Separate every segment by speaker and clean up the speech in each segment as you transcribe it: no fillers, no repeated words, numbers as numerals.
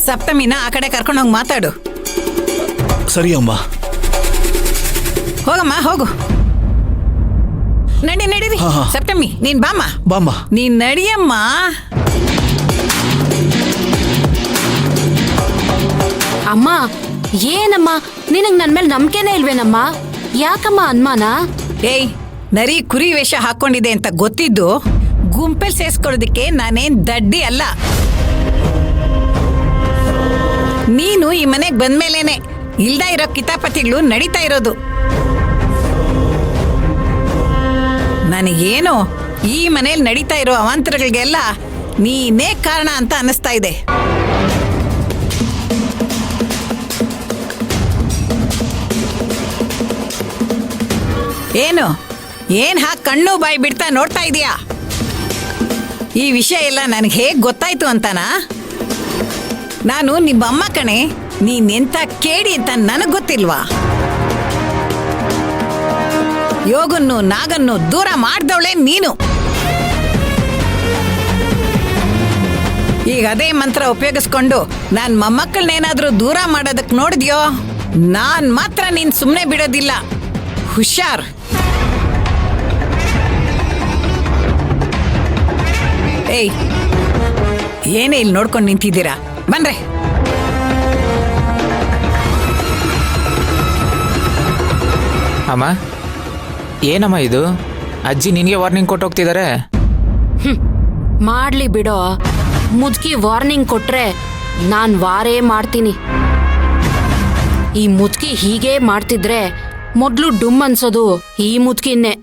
Speaker 1: ಸಪ್ತಮಿನ ಆ ಕಡೆ ಕರ್ಕೊಂಡು ಹೋಗಿ ಮಾತಾಡು.
Speaker 2: ಸರಿ ಅಮ್ಮ.
Speaker 1: ಹೋಗಮ್ಮ ಹೋಗು. ನಡೀರಿ. ಸಪ್ತಮಿ ನೀನ್ ಬಾಮ್ಮ. ನೀನ್ ನಡಿಯಮ್ಮ.
Speaker 3: ಅಮ್ಮ ಏನಮ್ಮ ನಿನಗ್ ನನ್ ಮೇಲೆ ನಂಬಿಕೆನೇ ಇಲ್ವೇನಮ್ಮ? ಯಾಕಮ್ಮ ಅನುಮಾನ?
Speaker 1: ಏಯ್, ನರಿ ಕುರಿ ವೇಷ ಹಾಕೊಂಡಿದೆ ಅಂತ ಗೊತ್ತಿದ್ದು ಗುಂಪೆಲ್ ಸೇರ್ಸ್ಕೊಳ್ಳೋದಿಕ್ಕೆ ನಾನೇನ್ ದಡ್ಡಿ ಅಲ್ಲ. ನೀನು ಈ ಮನೆಗ್ ಬಂದ್ಮೇಲೇನೆ ಇಲ್ದ ಇರೋ ಕಿತಾಪತಿಗಳು ನಡೀತಾ ಇರೋದು. ನನಗೇನು ಈ ಮನೇಲಿ ನಡೀತಾ ಇರೋ ಅವಾಂತರಗಳಿಗೆಲ್ಲ ನೀನೇ ಕಾರಣ ಅಂತ ಅನ್ನಿಸ್ತಾ ಇದೆ. ಏನ್ ಕಣ್ಣು ಬಾಯಿ ಬಿಡ್ತಾ ನೋಡ್ತಾ ಇದೀಯಾ? ಈ ವಿಷಯ ಎಲ್ಲ ನನಗೆ ಹೇಗ್ ಗೊತ್ತಾಯ್ತು ಅಂತಾನಾ? ನಾನು ನಿಮ್ಮಮ್ಮ ಕಣೆ. ನೀನೆಂತ ಕೇಡಿ ಅಂತ ನನಗ್ ಗೊತ್ತಿಲ್ವಾ? ಯೋಗನ್ನು ನಾಗನ್ನು ದೂರ ಮಾಡ್ದವಳೆ ನೀನು. ಈಗ ಅದೇ ಮಂತ್ರ ಉಪಯೋಗಿಸ್ಕೊಂಡು ನಾನ್ ಮೊಮ್ಮಕ್ಕಳನ್ನೇನಾದ್ರೂ ದೂರ ಮಾಡೋದಕ್ ನೋಡಿದ್ಯೋ, ನಾನ್ ಮಾತ್ರ ನೀನ್ ಸುಮ್ನೆ ಬಿಡೋದಿಲ್ಲ. ಹುಷಾರ್. ಏಯ್, ಏನೇ ಇಲ್ಲಿ ನೋಡ್ಕೊಂಡು ನಿಂತಿದ್ದೀರಾ? ಬನ್ರೆ.
Speaker 4: ಅಮ್ಮ, ಏನಮ್ಮ ಇದು? ಅಜ್ಜಿ ನಿನಗೆ ವಾರ್ನಿಂಗ್ ಕೊಟ್ಟು ಹೋಗ್ತಿದ್ದಾರೆ.
Speaker 3: ಮಾಡ್ಲಿ ಬಿಡೋ. ಮುದುಕಿ ವಾರ್ನಿಂಗ್ ಕೊಟ್ರೆ ನಾನ್ ವಾರೇ ಮಾಡ್ತೀನಿ. ಈ ಮುದುಕಿ ಹೀಗೆ ಮಾಡ್ತಿದ್ರೆ ಮೊದ್ಲು ಡುಮ್ ಅನ್ಸೋದು ಈ ಮುದುಕಿನ್ನೇ.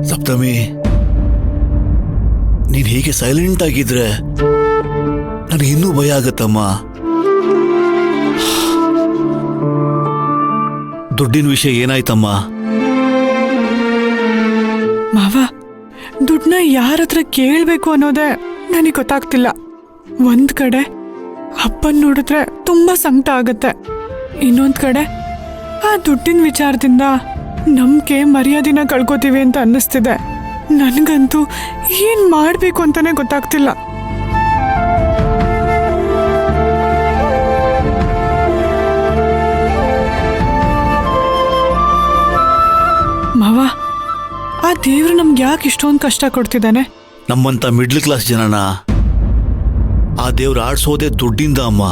Speaker 2: ಸಪ್ತಮಿ, ನೀನ್ ಹೀಗೆ ಸೈಲೆಂಟ್ ಆಗಿದ್ರೆ ನನಗೆ ಇನ್ನೂ ಭಯ ಆಗತ್ತಮ್ಮ. ದುಡ್ಡಿನ ವಿಷಯ ಏನಾಯ್ತಮ್ಮ?
Speaker 5: ಮಾವ, ದುಡ್ಡನ್ನ ಯಾರ ಹತ್ರ ಕೇಳ್ಬೇಕು ಅನ್ನೋದೇ ನನಗೆ ಗೊತ್ತಾಗ್ತಿಲ್ಲ. ಒಂದ್ ಕಡೆ ಅಪ್ಪನ್ ನೋಡಿದ್ರೆ ತುಂಬಾ ಸಂಕಟ ಆಗತ್ತೆ, ಇನ್ನೊಂದ್ ಕಡೆ ಆ ದುಡ್ಡಿನ ವಿಚಾರದಿಂದ ನಂಬಿಕೆ ಮರ್ಯಾದಿನ ಕಳ್ಕೊತೀವಿ ಅಂತ ಅನ್ನಿಸ್ತಿದೆ. ನನ್ಗಂತೂ ಏನ್ ಮಾಡ್ಬೇಕು ಅಂತಾನೆ ಗೊತ್ತಾಗ್ತಿಲ್ಲ. ಮಾವ, ಆ ದೇವ್ರು ನಮ್ಗೆ ಯಾಕೆ ಇಷ್ಟೊಂದು ಕಷ್ಟ ಕೊಡ್ತಿದ್ದಾನೆ?
Speaker 2: ನಮ್ಮಂತ ಮಿಡ್ಲ್ ಕ್ಲಾಸ್ ಜನನ ಆ ದೇವ್ರು ಆಡ್ಸೋದೇ ದುಡ್ಡಿಂದ ಅಮ್ಮ.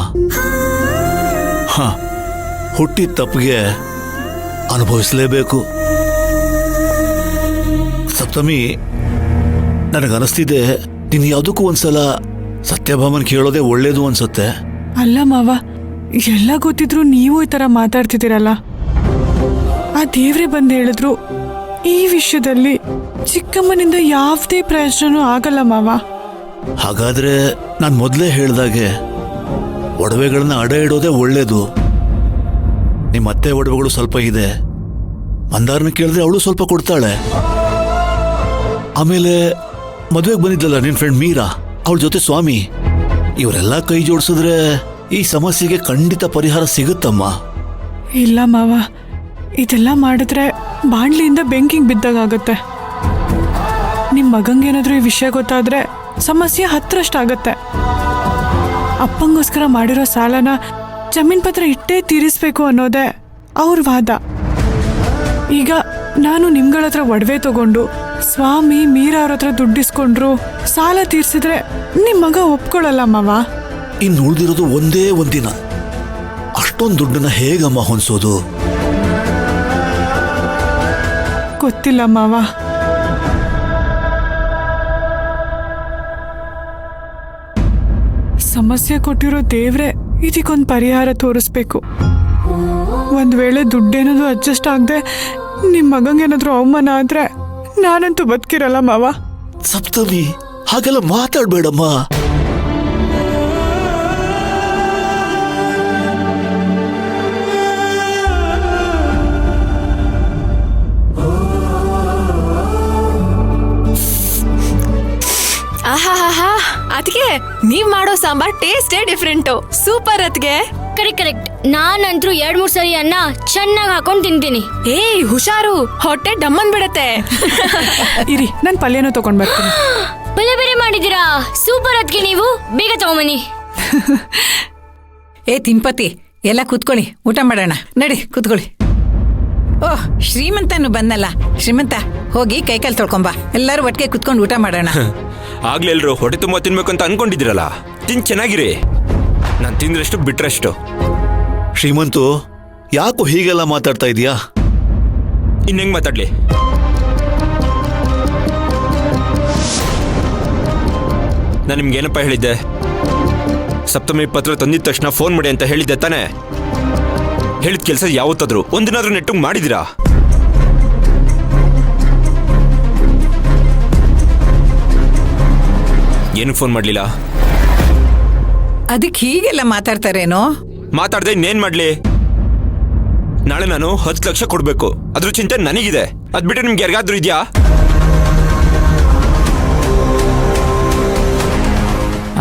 Speaker 2: ಹುಟ್ಟಿದ ತಪ್ಪಿಗೆ ಅನುಭವಿಸಲೇಬೇಕು. ಸಪ್ತಮಿ, ನನಗನಿಸ್ತಿದೆ ನೀನು ಯಾವುದಕ್ಕೂ ಒಂದ್ಸಲ ಸತ್ಯಭಾಮನ್ ಕೇಳೋದೇ ಒಳ್ಳೇದು ಅನ್ಸುತ್ತೆ.
Speaker 5: ಅಲ್ಲ ಮಾವ, ಎಲ್ಲ ಗೊತ್ತಿದ್ರು ನೀವು ಈ ತರ ಮಾತಾಡ್ತಿದ್ದೀರಲ್ಲ. ಆ ದೇವ್ರೆ ಬಂದು ಹೇಳಿದ್ರು ಈ ವಿಷಯದಲ್ಲಿ ಚಿಕ್ಕಮ್ಮನಿಂದ ಯಾವುದೇ ಪ್ರಯೋಜನೂ ಆಗಲ್ಲ ಮಾವ.
Speaker 2: ಹಾಗಾದ್ರೆ ನಾನು ಮೊದಲೇ ಹೇಳ್ದಾಗೆ ಒಡವೆಗಳನ್ನ ಅಡ ಇಡೋದೇ ಒಳ್ಳೇದು. ನಿಮ್ಮ ಅತ್ತೆ ಒಡವೆಗಳು ಸ್ವಲ್ಪ ಇದೆ, ಮಂದಾರನ ಕೇಳಿದ್ರೆ ಅವಳು ಸ್ವಲ್ಪ ಕೊಡ್ತಾಳೆ. ಆಮೇಲೆ ಮದುವೆಗೆ ಬಂದಿದ್ದಲ್ಲ ನಿನ್ ಫ್ರೆಂಡ್ ಮೀರಾ, ಅವಳ ಜೊತೆ ಸ್ವಾಮಿ, ಇವರೆಲ್ಲ ಕೈ ಜೋಡಿಸಿದ್ರೆ ಈ ಸಮಸ್ಯೆಗೆ ಖಂಡಿತ ಪರಿಹಾರ ಸಿಗುತ್ತಮ್ಮ.
Speaker 5: ಇಲ್ಲ ಮಾವ, ಇದೆಲ್ಲ ಮಾಡಿದ್ರೆ ಬಾಣ್ಲಿಯಿಂದ ಬೆಂಕಿಗೆ ಬಿದ್ದಾಗತ್ತೆ. ನಿಮ್ಮ ಮಗಂಗೇನಾದ್ರೂ ಈ ವಿಷಯ ಗೊತ್ತಾದ್ರೆ ಸಮಸ್ಯೆ ಹತ್ರಷ್ಟಾಗತ್ತೆ. ಅಪ್ಪಂಗೋಸ್ಕರ ಮಾಡಿರೋ ಸಾಲನ ಜಮೀನ್ ಪತ್ರ ಇಟ್ಟೇ ತೀರಿಸ್ಬೇಕು ಅನ್ನೋದೇ ಅವ್ರ ವಾದ. ಈಗ ನಾನು ನಿಮ್ಗಳ ಹತ್ರ ಒಡವೆ ತಗೊಂಡು ಸ್ವಾಮಿ ಮೀರಾ ಅವ್ರ ಹತ್ರ ದುಡ್ಡಿಸ್ಕೊಂಡ್ರು ಸಾಲ ತೀರ್ಸಿದ್ರೆ ನಿಮ್ ಮಗ ಒಪ್ಕೊಳ್ಳಲ್ಲ ಮಾವ.
Speaker 2: ಇನ್ನು ಉಳಿದಿರೋದು ಒಂದೇ ಒಂದಿನ, ಅಷ್ಟೊಂದು ದುಡ್ಡನ್ನ ಹೇಗಮ್ಮ ಹೊಂದಿಸೋದು?
Speaker 5: ಗೊತ್ತಿಲ್ಲ ಮಾವ. ಸಮಸ್ಯೆ ಕೊಟ್ಟಿರೋ ದೇವ್ರೆ ಇದಕ್ಕೊಂದು ಪರಿಹಾರ ತೋರಿಸ್ಬೇಕು. ಒಂದ್ ವೇಳೆ ದುಡ್ಡೇನಾದ್ರು ಅಡ್ಜಸ್ಟ್ ಆಗದೆ ನಿಮ್ ಮಗಂಗೇನಾದ್ರು ಅವಮಾನ ಆದ್ರೆ ನಾನಂತೂ ಬದುಕಿರಲ್ಲ ಮಾವ.
Speaker 2: ಸಪ್ತಮಿ, ಹಾಗೆಲ್ಲ ಮಾತಾಡ್ಬೇಡಮ್ಮ.
Speaker 6: ಆಹಾಹಾ ಅದ್ಗೆ ನೀವ್ ಮಾಡೋ ಸಾಂಬಾರ್ ಟೇಸ್ಟೇ ಡಿಫ್ರೆಂಟು. ಸೂಪರ್ ಅದ್ಗೆ.
Speaker 7: ಕರೆಕ್ಟ್ ನಾನಂತರೂ 2-3 ಸರಿ ಅನ್ನ ಚೆನ್ನಾಗಿ ಹಾಕೊಂಡ್ ತಿಂತೀನಿ.
Speaker 6: ಏಯ್ ಹುಷಾರು, ಹೊಟ್ಟೆ ಡಮ್ಮನ್ ಬಿಡತ್ತೆ.
Speaker 5: ಇರಿ ನಾನು ಪಲ್ಯನೂ ತಗೊಂಡ್ ಬರ್ತೀನಿ.
Speaker 7: ಪಲ್ಯ ಬೇರೆ ಮಾಡಿದೀರಾ? ಸೂಪರ್ ಅದ್ಕೆ, ನೀವು ಬೇಗ ತಗೊಂಬನ್ನಿ.
Speaker 1: ಏ ತಿಂಪತಿ, ಎಲ್ಲ ಕೂತ್ಕೊಳ್ಳಿ, ಊಟ ಮಾಡೋಣ. ನಡಿ ಕೂತ್ಕೊಳ್ಳಿ. ಓಹ್, ಶ್ರೀಮಂತನು ಬಂದಲ್ಲ. ಶ್ರೀಮಂತ, ಹೋಗಿ ಕೈಕಾಲು ತೊಳ್ಕೊಂಬಾ. ಎಲ್ಲರೂ ಒಟ್ಟಿಗೆ ಕುತ್ಕೊಂಡು ಊಟ ಮಾಡೋಣ.
Speaker 8: ಆಗ್ಲೇ ಎಲ್ರು ಹೊಟ್ಟೆ ತುಂಬ ತಿನ್ಬೇಕು ಅಂತ ಅನ್ಕೊಂಡಿದ್ದೀರಲ್ಲ, ತಿನ್ ಚೆನ್ನಾಗಿರಿ. ನಾನು ತಿಂದ್ರಷ್ಟು ಬಿಟ್ರಷ್ಟು.
Speaker 2: ಶ್ರೀಮಂತು, ಯಾಕೋ ಹೀಗೆಲ್ಲ ಮಾತಾಡ್ತಾ ಇದೀಯಾ?
Speaker 8: ಇನ್ನೆಂಗ್ ಮಾತಾಡ್ಲಿ? ನಾನು ನಿಮ್ಗೆ ಏನಪ್ಪ ಹೇಳಿದ್ದೆ? ಸಪ್ತಮಿ ಪತ್ರ ತಂದಿದ ತಕ್ಷಣ ಫೋನ್ ಮಾಡಿ ಅಂತ ಹೇಳಿದ್ದೆ ತಾನೇ? ಹೇಳಿದ ಕೆಲಸ ಯಾವತ್ತಾದ್ರು ಒಂದಿನಾದ್ರೂ ನೆಟ್ಟಿಗೆ ಮಾಡಿದಿರಾ? ಏನಕ್ಕೆ ಫೋನ್ ಮಾಡ್ಲಿಲ್ಲ?
Speaker 1: ಅದಕ್ಕೆ ಹೀಗೆಲ್ಲ ಮಾತಾಡ್ತಾರೇನೋ?
Speaker 8: ಮಾತಾಡ್ದೆ ಇನ್ನೇನ್ ಮಾಡ್ಲಿ? ನಾಳೆ ನಾನು 10 ಲಕ್ಷ ಕೊಡ್ಬೇಕು, ಅದ್ರ ಚಿಂತೆ ನನಗಿದೆ. ಅದ್ ಬಿಟ್ಟು ನಿಮ್ಗೆ ಯಾರಿಗಾದ್ರೂ ಇದ್ಯಾ?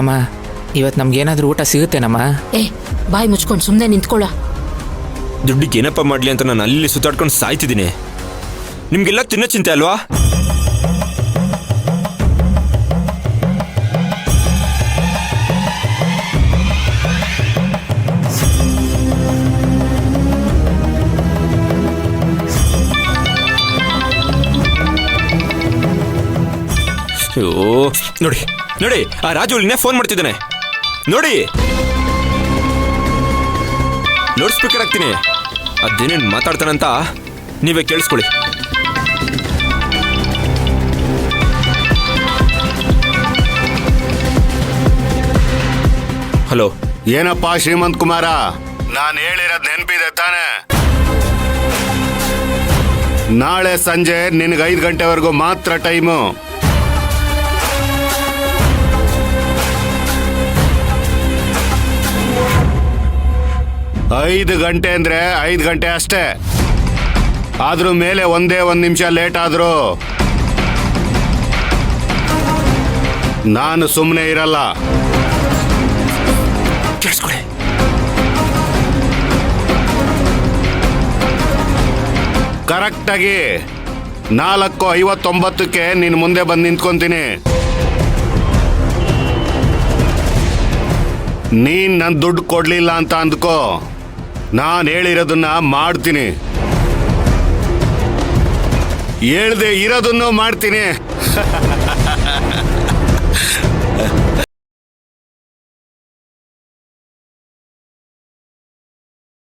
Speaker 4: ಅಮ್ಮ, ಇವತ್ತು ನಮ್ಗೇನಾದ್ರೂ ಊಟ ಸಿಗುತ್ತೇನಮ್ಮ?
Speaker 3: ಏ, ಬಾಯಿ ಮುಚ್ಕೊಂಡು ಸುಮ್ಮನೆ ನಿಂತ್ಕೊಳ್ಳ.
Speaker 8: ದುಡ್ಡಿಗೆ ಏನಪ್ಪ ಮಾಡ್ಲಿ ಅಂತ ನಾನು ಅಲ್ಲಿ ಸುತ್ತಾಡ್ಕೊಂಡು ಸಾಯ್ತಿದ್ದೀನಿ. ನಿಮ್ಗೆಲ್ಲ ತಿನ್ನೋ ಚಿಂತೆ ಅಲ್ವಾ? ನೋಡಿ ನೋಡಿ, ಆ ರಾಜು ಇನ್ನೇ ಫೋನ್ ಮಾಡ್ತಿದ್ದಾನೆ ನೋಡಿ. ಲೌಡ್ ಸ್ಪೀಕರ್ ಹಾಕ್ತೀನಿ, ಅದೇನೇನು ಮಾತಾಡ್ತಾನಂತ ನೀವೇ ಕೇಳಿಸ್ಕೊಳ್ಳಿ. ಹಲೋ.
Speaker 9: ಏನಪ್ಪಾ ಶ್ರೀಮಂತ್ ಕುಮಾರ, ನಾನು ಹೇಳಿರೋದ್ ನೆನಪಿದೆ ತಾನೆ? ನಾಳೆ ಸಂಜೆ ನಿನಗೆ 5 ಗಂಟೆವರೆಗೂ ಮಾತ್ರ ಟೈಮು. 5 ಗಂಟೆ ಅಂದ್ರೆ 5 ಗಂಟೆ ಅಷ್ಟೇ. ಆದ್ರೂ ಮೇಲೆ ಒಂದೇ 1 ನಿಮಿಷ ಲೇಟ್ ಆದ್ರೂ ನಾನು ಸುಮ್ಮನೆ ಇರಲ್ಲ.
Speaker 8: ಕೇಳಿಸ್ಕೊಳ್ಳಿ.
Speaker 9: ಕರೆಕ್ಟಾಗಿ 4:59ಕ್ಕೆ ನೀನು ಮುಂದೆ ಬಂದು ನಿಂತ್ಕೊಂತೀನಿ. ನೀನ್ ನನ್ನ ದುಡ್ಡು ಕೊಡ್ಲಿಲ್ಲ ಅಂತ ಅಂದ್ಕೋ, ನಾನು ಹೇಳಿರೋದನ್ನ ಮಾಡ್ತೀನಿ, ಹೇಳ್ದೆ ಇರೋದನ್ನು ಮಾಡ್ತೀನಿ.